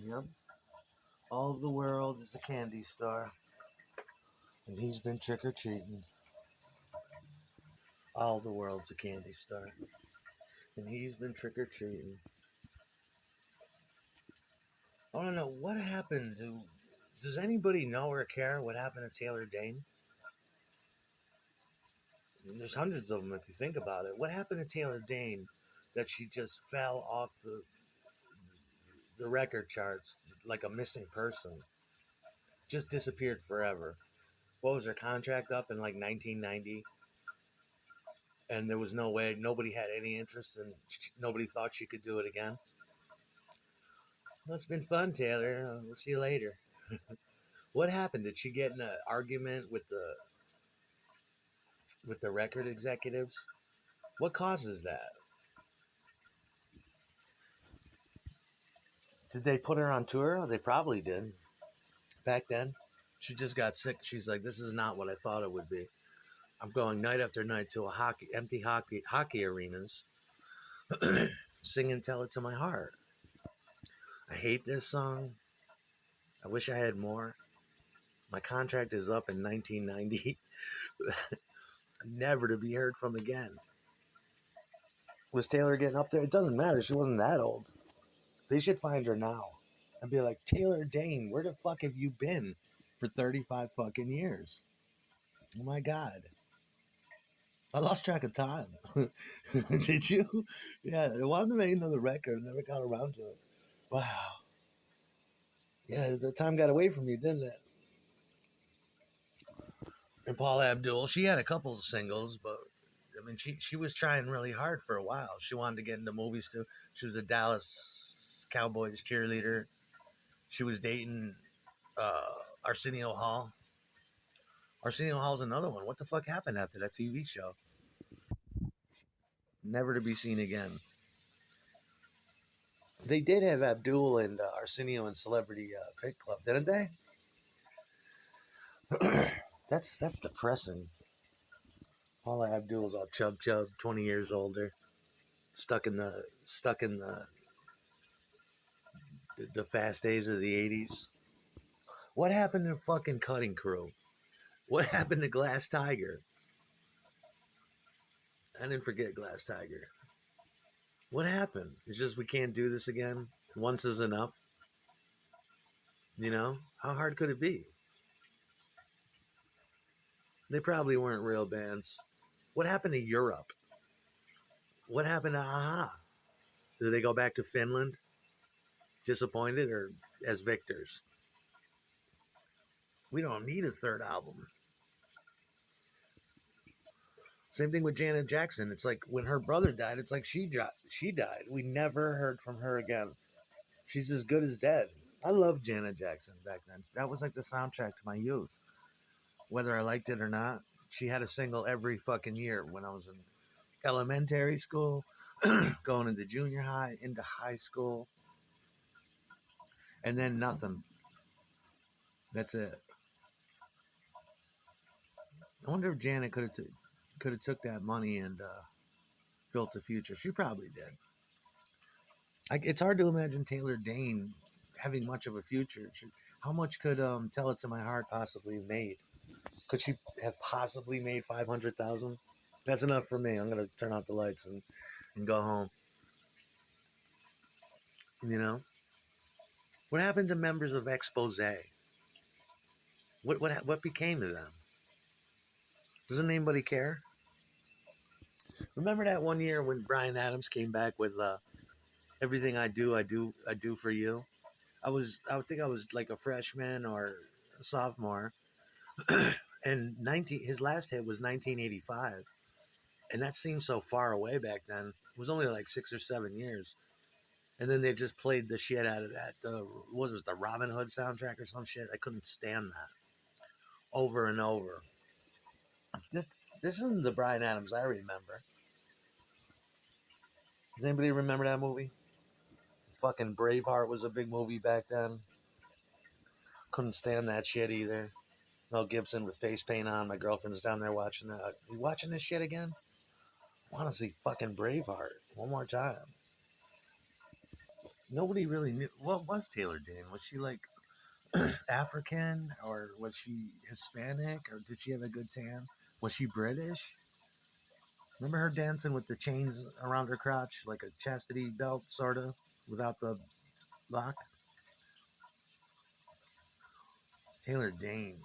Yep. All the world is a candy store, and he's been trick or treating. All the world's a candy store, and he's been trick or treating. I want to know what happened to. Does anybody know or care what happened to Taylor Dane? There's hundreds of them if you think about it. What happened to Taylor Dane that she just fell off the record charts like a missing person? Just disappeared forever. What was her contract up in like 1990? And there was no way, nobody had any interest, and nobody thought she could do it again. Well, it's been fun, Taylor. We'll see you later. What happened? Did she get in an argument with the record executives? What causes that? Did they put her on tour? They probably did. Back then, she just got sick. She's like, "This is not what I thought it would be. I'm going night after night to empty hockey arenas, singing 'Tell It to My Heart.' I hate this song. I wish I had more. My contract is up in 1990, never to be heard from again." Was Taylor getting up there? It doesn't matter. She wasn't that old. They should find her now and be like, "Taylor Dane, where the fuck have you been for 35 fucking years? Oh my God. I lost track of time." Did you? Yeah, they wanted to make another record, never got around to it. Wow. Yeah, the time got away from you, didn't it? And Paula Abdul, she had a couple of singles, but I mean, she was trying really hard for a while. She wanted to get into movies too. She was a Dallas Cowboys cheerleader. She was dating Arsenio Hall. Arsenio Hall's another one. What the fuck happened after that TV show? Never to be seen again. They did have Abdul and Arsenio in Celebrity Fit Club, didn't they? That's depressing. Paula Abdul's all chub, 20 years older, stuck in the fast days of the 80s. What happened to fucking Cutting Crew? What happened to Glass Tiger? I didn't forget Glass Tiger. What happened? It's just we can't do this again. Once is enough. You know? How hard could it be? They probably weren't real bands. What happened to Europe? What happened to Aha? Did they go back to Finland? Disappointed or as victors? We don't need a third album. Same thing with Janet Jackson. It's like when her brother died, it's like she died. We never heard from her again. She's as good as dead. I loved Janet Jackson back then. That was like the soundtrack to my youth. Whether I liked it or not, she had a single every fucking year when I was in elementary school, going into junior high, into high school, and then nothing. That's it. I wonder if Janet could have took that money and built a future. She probably did. It's hard to imagine Taylor Dane having much of a future. How much could "Tell It to My Heart" possibly have made? Could she have possibly made 500,000? That's enough for me. I'm gonna turn off the lights and go home. You know what happened to members of Expose? What became of them? Doesn't anybody care? Remember that one year when Brian Adams came back with "Everything I do for you." I would think I was like a freshman or a sophomore, and 19 his last hit was 1985, and that seemed so far away back then. It was only like 6 or 7 years, and then they just played the shit out of that. What was it, the Robin Hood soundtrack or some shit? I couldn't stand that over and over. This this isn't the Brian Adams I remember. Does anybody remember that movie? Fucking Braveheart was a big movie back then. Couldn't stand that shit either. Mel Gibson with face paint on. My girlfriend's down there watching that. You watching this shit again? I want to see fucking Braveheart one more time. Nobody really knew what was Taylor Dane. Was she like African or was she Hispanic or did she have a good tan? Was she British? Remember her dancing with the chains around her crotch, like a chastity belt, sort of, without the lock? Taylor Dane.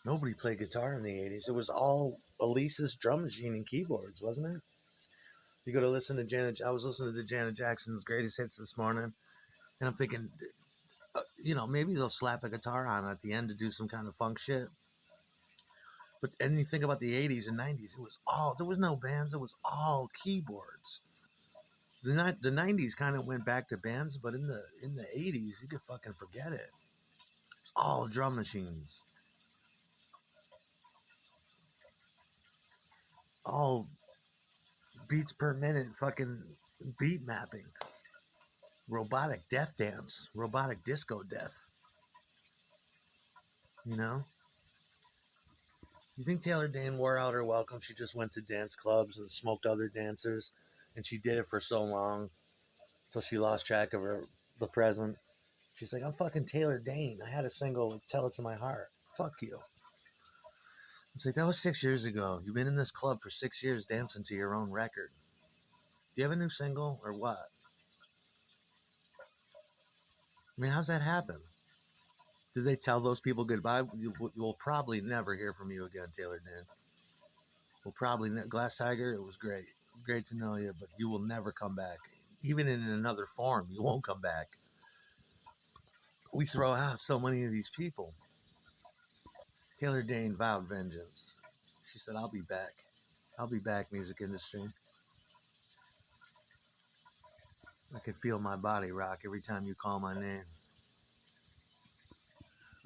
Nobody played guitar in the 80s. It was all Elisa's drum machine and keyboards, wasn't it? You go to listen to Janet. I was listening to Janet Jackson's greatest hits this morning, and I'm thinking, maybe they'll slap a guitar on at the end to do some kind of funk shit. But and you think about the 80s and 90s, it was all there was no bands. It was all keyboards. The 90s kind of went back to bands, but in the 80s, you could fucking forget it. It's all drum machines, all beats per minute, fucking beat mapping, robotic death dance, robotic disco death. You know, you think Taylor Dane wore out her welcome? She just went to dance clubs and smoked other dancers, and she did it for so long until she lost track of the present. She's like, I'm fucking Taylor Dane. I had a single, Tell It to My Heart. Fuck you. It's like, that was 6 years ago. You've been in this club for 6 years dancing to your own record. Do you have a new single or what? I mean, how's that happen? Did they tell those people goodbye? We'll probably never hear from you again, Taylor Dan. We'll probably, Glass Tiger, it was great. Great to know you, but you will never come back. Even in another form, you won't come back. We throw out so many of these people. Taylor Dane vowed vengeance. She said, I'll be back. I'll be back, music industry. I can feel my body rock every time you call my name.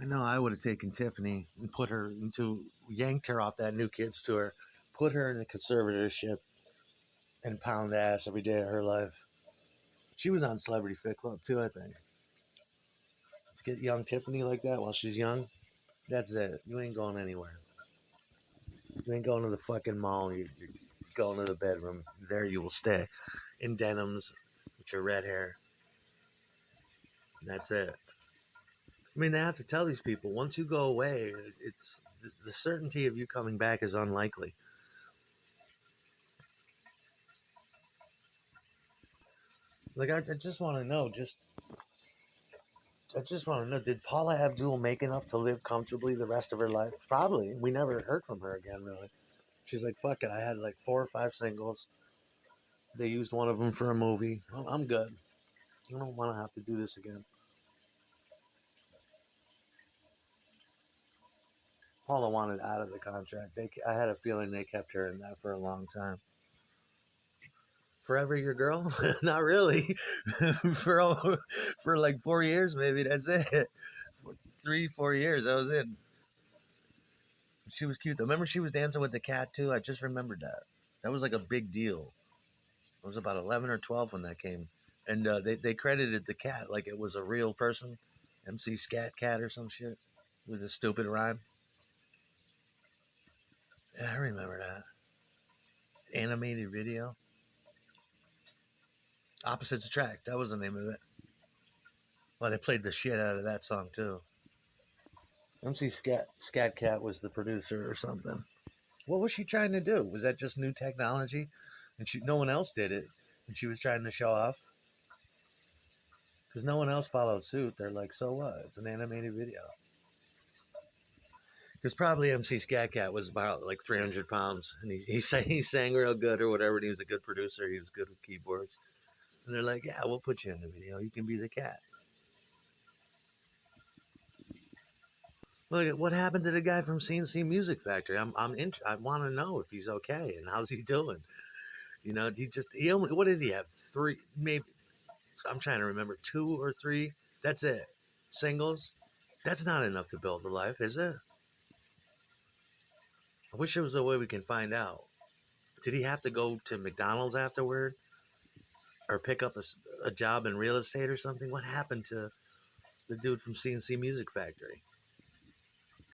I know I would have taken Tiffany and put her yanked her off that New Kids tour, put her in a conservatorship, and pound ass every day of her life. She was on Celebrity Fit Club too, I think. To get young Tiffany like that while she's young, that's it. You ain't going anywhere. You ain't going to the fucking mall. You're going to the bedroom. There you will stay in denims with your red hair. And that's it. I mean, they have to tell these people once you go away, it's the certainty of you coming back is unlikely. Like I just want to know, I just want to know, did Paula Abdul make enough to live comfortably the rest of her life? Probably. We never heard from her again, really. She's like, fuck it. I had like 4 or 5 singles. They used one of them for a movie. Well, I'm good. I don't want to have to do this again. Paula wanted out of the contract. I had a feeling they kept her in that for a long time. Forever your girl? Not really. for for like 4 years, maybe. That's it. 3, 4 years. That was it. She was cute though. Remember she was dancing with the cat too? I just remembered that. That was like a big deal. I was about 11 or 12 when that came. And they credited the cat like it was a real person. MC Scat Cat or some shit with a stupid rhyme. Yeah, I remember that. Animated video. Opposites Attract. That was the name of it. Well, they played the shit out of that song too. MC Scat Cat was the producer or something. What was she trying to do? Was that just new technology? And no one else did it. And she was trying to show off because no one else followed suit. They're like, so what? It's an animated video. Because probably MC Scat Cat was about like 300 pounds, and he sang real good or whatever. And he was a good producer. He was good with keyboards. And they're like, yeah, we'll put you in the video. You can be the cat. Look at what happened to the guy from CNC Music Factory. I want to know if he's okay and how's he doing. He only what did he have? Three, maybe. I'm trying to remember 2 or 3. That's it. Singles. That's not enough to build a life, is it? I wish there was a way we can find out. Did he have to go to McDonald's afterward, or pick up a job in real estate or something? What happened to the dude from CNC Music Factory?